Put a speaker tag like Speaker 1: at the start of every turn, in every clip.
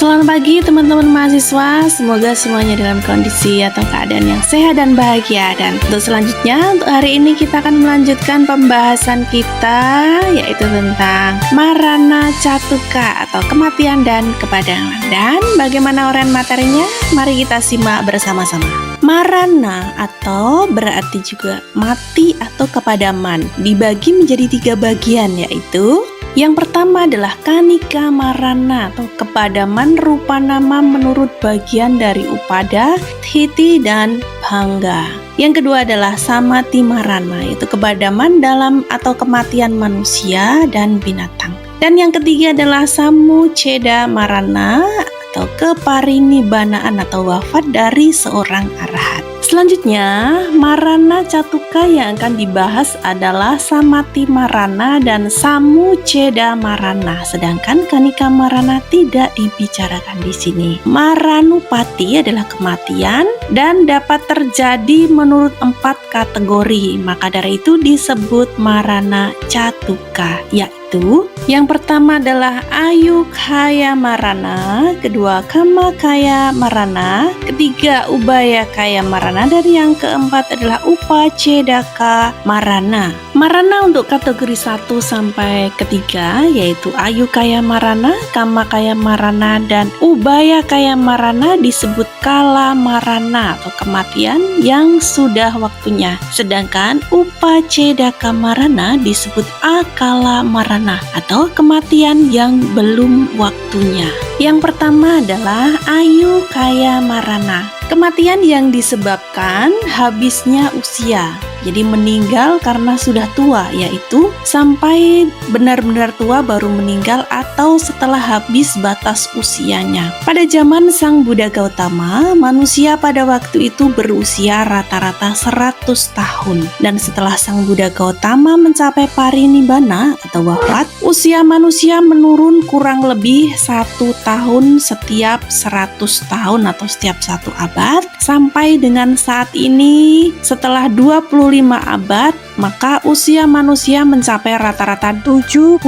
Speaker 1: Selamat pagi teman-teman mahasiswa, semoga semuanya dalam kondisi atau keadaan yang sehat dan bahagia. Dan untuk selanjutnya, untuk hari ini kita akan melanjutkan pembahasan kita, yaitu tentang Marana Catuka atau kematian dan kepadaman. Dan bagaimana uraian materinya? Mari kita simak bersama-sama. Marana atau berarti juga mati atau kepadaman dibagi menjadi 3 bagian, yaitu yang pertama adalah Kanika Marana atau kepadaman rupa nama menurut bagian dari Upada, Thiti, dan Bhanga. Yang kedua adalah Samati Marana, yaitu kepadaman dalam atau kematian manusia dan binatang. Dan yang ketiga adalah Samuceda Marana atau keparinibanaan atau wafat dari seorang arahat. Selanjutnya, Marana Catuka yang akan dibahas adalah Samati Marana dan Samuceda Marana, sedangkan Kanika Marana tidak dibicarakan di sini. Maranupati adalah kematian dan dapat terjadi menurut 4 kategori, maka dari itu disebut Marana Catuka, yaitu yang pertama adalah Ayukaya Marana, kedua Kamakaya Marana, ketiga Ubayakaya Marana, dan yang keempat adalah Upacedaka Marana. Marana untuk kategori 1 sampai ketiga yaitu Ayukaya Marana, Kamakaya Marana, dan Ubayakaya Marana disebut Kala Marana atau kematian yang sudah waktunya. Sedangkan Upacedaka Marana disebut Akala Marana atau kematian yang belum waktunya. Yang pertama adalah Ayukaya Marana, kematian yang disebabkan habisnya usia. Jadi meninggal karena sudah tua, yaitu sampai benar-benar tua baru meninggal atau setelah habis batas usianya. Pada zaman Sang Buddha Gautama, manusia pada waktu itu berusia rata-rata 100 tahun. Dan setelah Sang Buddha Gautama mencapai parinibbana atau wafat, usia manusia menurun kurang lebih 1 tahun setiap 100 tahun atau setiap 1 abad. Sampai dengan saat ini, setelah 25 abad, maka usia manusia mencapai rata-rata 75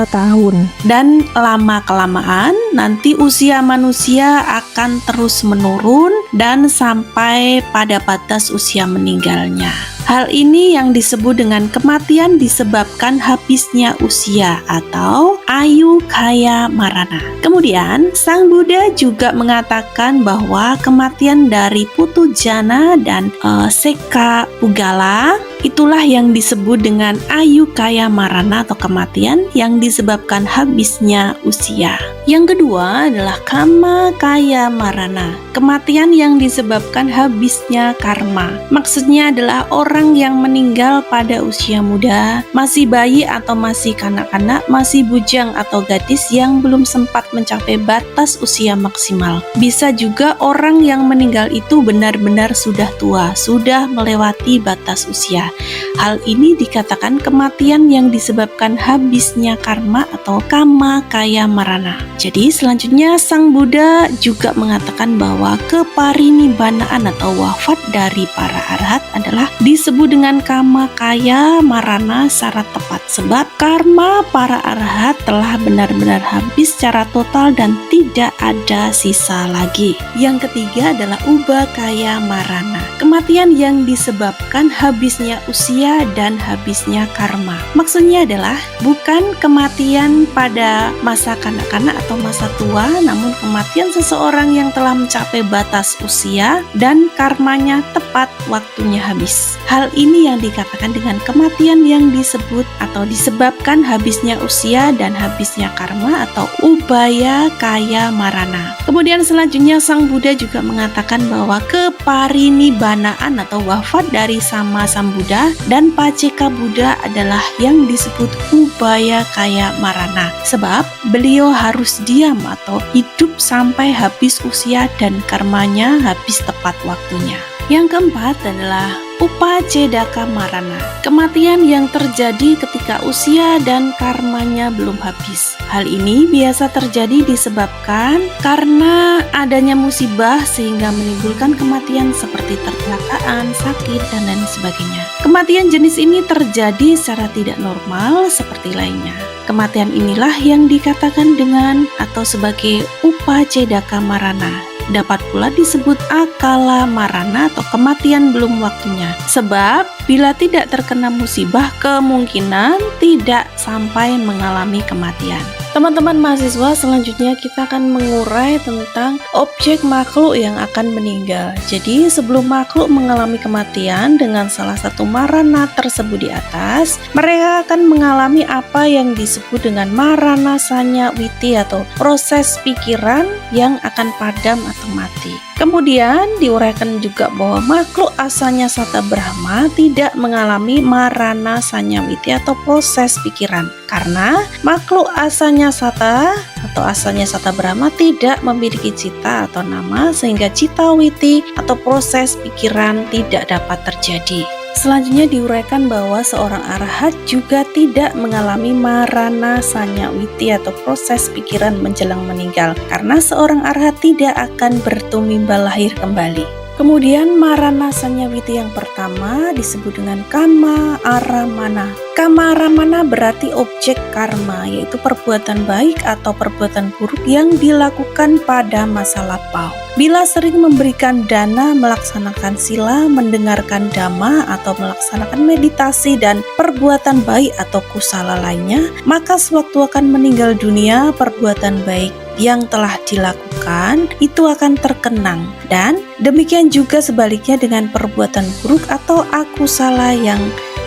Speaker 1: tahun. Dan lama-kelamaan nanti usia manusia akan terus menurun dan sampai pada batas usia meninggalnya. Hal ini yang disebut dengan kematian disebabkan habisnya usia atau Ayukaya Marana. Kemudian Sang Buddha juga mengatakan bahwa kematian dari Putujana dan Seka Pugala itulah yang disebut dengan Ayukaya Marana atau kematian yang disebabkan habisnya usia. Yang kedua adalah Kamakaya Marana, kematian yang disebabkan habisnya karma. Maksudnya adalah orang yang meninggal pada usia muda, masih bayi atau masih kanak-kanak, masih bujang atau gadis yang belum sempat mencapai batas usia maksimal. Bisa juga orang yang meninggal itu benar-benar sudah tua, sudah melewati batas usia. Hal ini dikatakan kematian yang disebabkan habisnya karma atau Kamakaya Marana. Jadi selanjutnya Sang Buddha juga mengatakan bahwa keparinibbanaan atau wafat dari para arahat adalah disebut dengan Kamakaya Marana secara tepat, sebab karma para arahat telah benar-benar habis secara total dan tidak ada sisa lagi. Yang ketiga adalah Ubakaya Marana, kematian yang disebabkan habisnya usia dan habisnya karma. Maksudnya adalah bukan kematian pada masa kanak-kanak atau masa tua, namun kematian seseorang yang telah mencapai batas usia dan karmanya tepat waktunya habis. Hal ini yang dikatakan dengan kematian yang disebut atau disebabkan habisnya usia dan habisnya karma atau Ubayakaya Marana. Kemudian selanjutnya Sang Buddha juga mengatakan bahwa keparinibbanaan atau wafat dari Sama Sambuddha dan Paceka Buddha adalah yang disebut Ubayakaya Marana, sebab beliau harus diam atau hidup sampai habis usia dan karmanya habis tepat waktunya. Yang keempat adalah Upacedaka Marana, kematian yang terjadi ketika usia dan karmanya belum habis. Hal ini biasa terjadi disebabkan karena adanya musibah sehingga menimbulkan kematian seperti kecelakaan, sakit, dan lain sebagainya. Kematian jenis ini terjadi secara tidak normal seperti lainnya. Kematian inilah yang dikatakan dengan atau sebagai upacedaka marana. Dapat pula disebut akala marana atau kematian belum waktunya. Sebab bila tidak terkena musibah, kemungkinan tidak sampai mengalami kematian. Teman-teman mahasiswa, selanjutnya kita akan mengurai tentang objek makhluk yang akan meninggal. Jadi sebelum makhluk mengalami kematian dengan salah satu marana tersebut di atas, mereka akan mengalami apa yang disebut dengan marana sanya witi atau proses pikiran yang akan padam atau mati. Kemudian diuraikan juga bahwa makhluk asalnya Sata Brahma tidak mengalami marana sanyawiti atau proses pikiran, karena makhluk asalnya Sata atau asalnya Sata Brahma tidak memiliki cita atau nama, sehingga cita witi atau proses pikiran tidak dapat terjadi. Selanjutnya diuraikan bahwa seorang arahat juga tidak mengalami marana sanyawiti atau proses pikiran menjelang meninggal, karena seorang arahat tidak akan bertumimba lahir kembali. Kemudian marana sanyawiti yang pertama disebut dengan kama aramana. Kama aramana berarti objek karma, yaitu perbuatan baik atau perbuatan buruk yang dilakukan pada masa lampau. Bila sering memberikan dana, melaksanakan sila, mendengarkan dhamma atau melaksanakan meditasi dan perbuatan baik atau kusala lainnya, maka sewaktu akan meninggal dunia, perbuatan baik yang telah dilakukan itu akan terkenang, dan demikian juga sebaliknya dengan perbuatan buruk atau akusala yang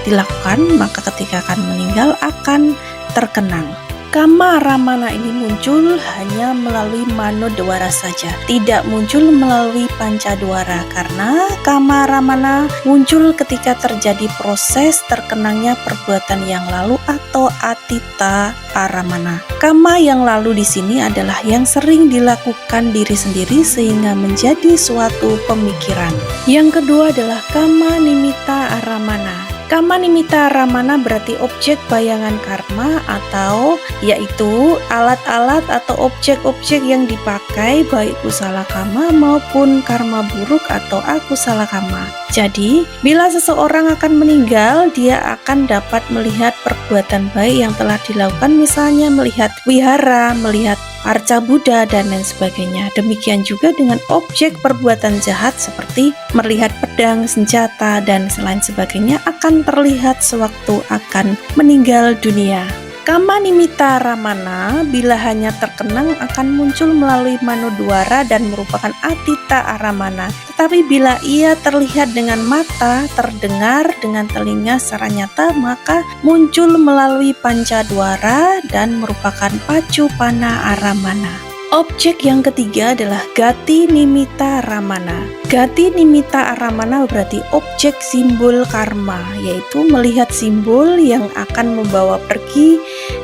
Speaker 1: dilakukan, maka ketika akan meninggal akan terkenang. Kama ramana ini muncul hanya melalui manodwara saja, tidak muncul melalui pancadwara, karena kama ramana muncul ketika terjadi proses terkenangnya perbuatan yang lalu atau atita aramana. Kama yang lalu di sini adalah yang sering dilakukan diri sendiri sehingga menjadi suatu pemikiran. Yang kedua adalah kama nimitta aramana. Kama nimitta aramana berarti objek bayangan karma, atau yaitu alat-alat atau objek-objek yang dipakai baik kusala kama maupun karma buruk atau akusala kama. Jadi, bila seseorang akan meninggal, dia akan dapat melihat perbuatan baik yang telah dilakukan, misalnya melihat wihara, melihat arca Buddha, dan lain sebagainya. Demikian juga dengan objek perbuatan jahat seperti melihat pedang, senjata, dan selain sebagainya akan terlihat sewaktu akan meninggal dunia. Kama nimitta aramana bila hanya terkenang akan muncul melalui manodwara dan merupakan atita aramana. Tetapi bila ia terlihat dengan mata, terdengar dengan telinga secara nyata, maka muncul melalui pancadwara dan merupakan pacupana aramana. Objek yang ketiga adalah gati nimitta aramana. Gati nimitta aramana berarti objek simbol karma, yaitu melihat simbol yang akan membawa pergi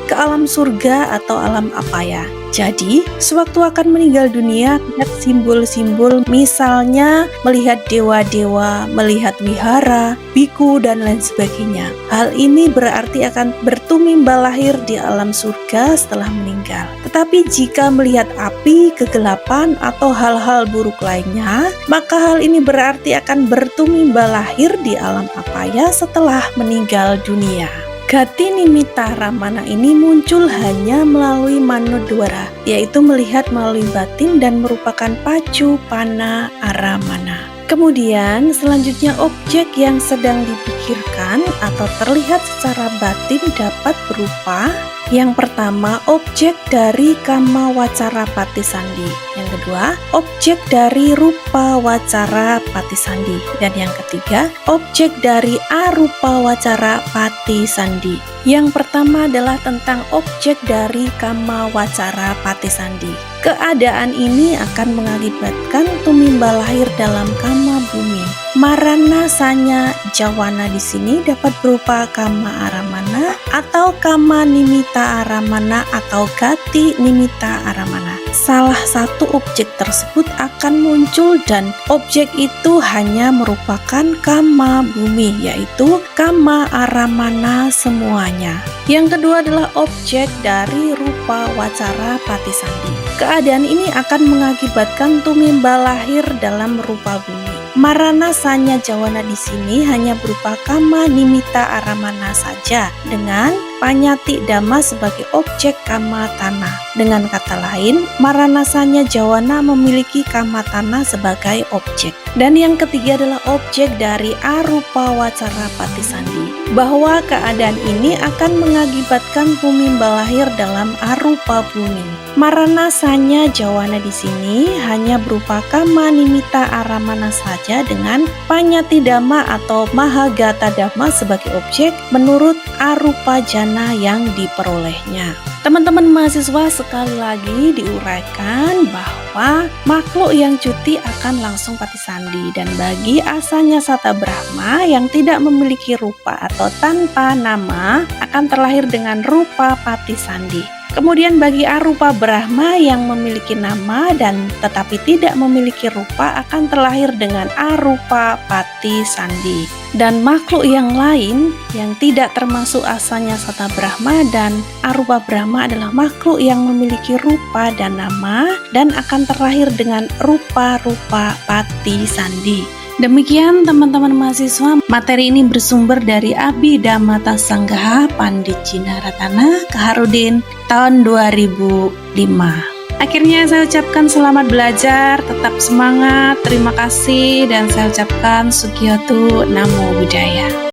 Speaker 1: ke alam surga atau alam apaya. Jadi, sewaktu akan meninggal dunia, melihat simbol-simbol, misalnya melihat dewa-dewa, melihat wihara, biku, dan lain sebagainya. Hal ini berarti akan bertumimba lahir di alam surga setelah meninggal. Tetapi jika melihat api, kegelapan, atau hal-hal buruk lainnya, maka hal ini berarti akan bertumimba lahir di alam apaya setelah meninggal dunia. Gati nimitta aramana ini muncul hanya melalui manodwara, yaitu melihat melalui batin dan merupakan pacu pana aramana. Kemudian selanjutnya objek yang sedang dipikirkan atau terlihat secara batin dapat berupa yang pertama objek dari kama wacara patisandi, yang kedua objek dari rupa wacara patisandi, dan yang ketiga objek dari arupa wacara patisandi. Yang pertama adalah tentang objek dari kama wacara patisandi. Keadaan ini akan mengakibatkan tumimba lahir dalam kama bumi. Marana sanya jawana di sini dapat berupa kama aramana atau kama nimitta aramana atau gati nimitta aramana. Salah satu objek tersebut akan muncul dan objek itu hanya merupakan kama bumi, yaitu kama aramana semuanya. Yang kedua adalah objek dari rupa wacara patisandi. Keadaan ini akan mengakibatkan tumimba lahir dalam rupa bumi. Marana sanya jawana di sini hanya berupa kama nimitta aramana saja dengan Panyati Dhamma sebagai objek kama tanah. Dengan kata lain, Maranasanya Jawana memiliki kama tanah sebagai objek. Dan yang ketiga adalah objek dari arupa wacara patisandi, bahwa keadaan ini akan mengakibatkan bumi lahir dalam arupa bumi. Maranasanya Jawana di sini hanya berupa kama nimita aramana saja dengan Panyati Dhamma atau Mahagata Dhamma sebagai objek menurut arupa jana yang diperolehnya. Teman-teman mahasiswa, sekali lagi diuraikan bahwa makhluk yang cuti akan langsung patisandi, dan bagi asanya Sata Brahma yang tidak memiliki rupa atau tanpa nama akan terlahir dengan rupa patisandi. Kemudian bagi arupa Brahma yang memiliki nama dan tetapi tidak memiliki rupa akan terlahir dengan arupa patisandi. Dan makhluk yang lain yang tidak termasuk asanya Sata Brahma dan arupa Brahma adalah makhluk yang memiliki rupa dan nama dan akan terlahir dengan rupa-rupa patisandi. Demikian teman-teman mahasiswa, materi ini bersumber dari Abhidhamma Sanggaha Pandit Jinaratana Kaharudin tahun 2005. Akhirnya saya ucapkan selamat belajar, tetap semangat, terima kasih, dan saya ucapkan Sugiyoto Namo Buddhaya.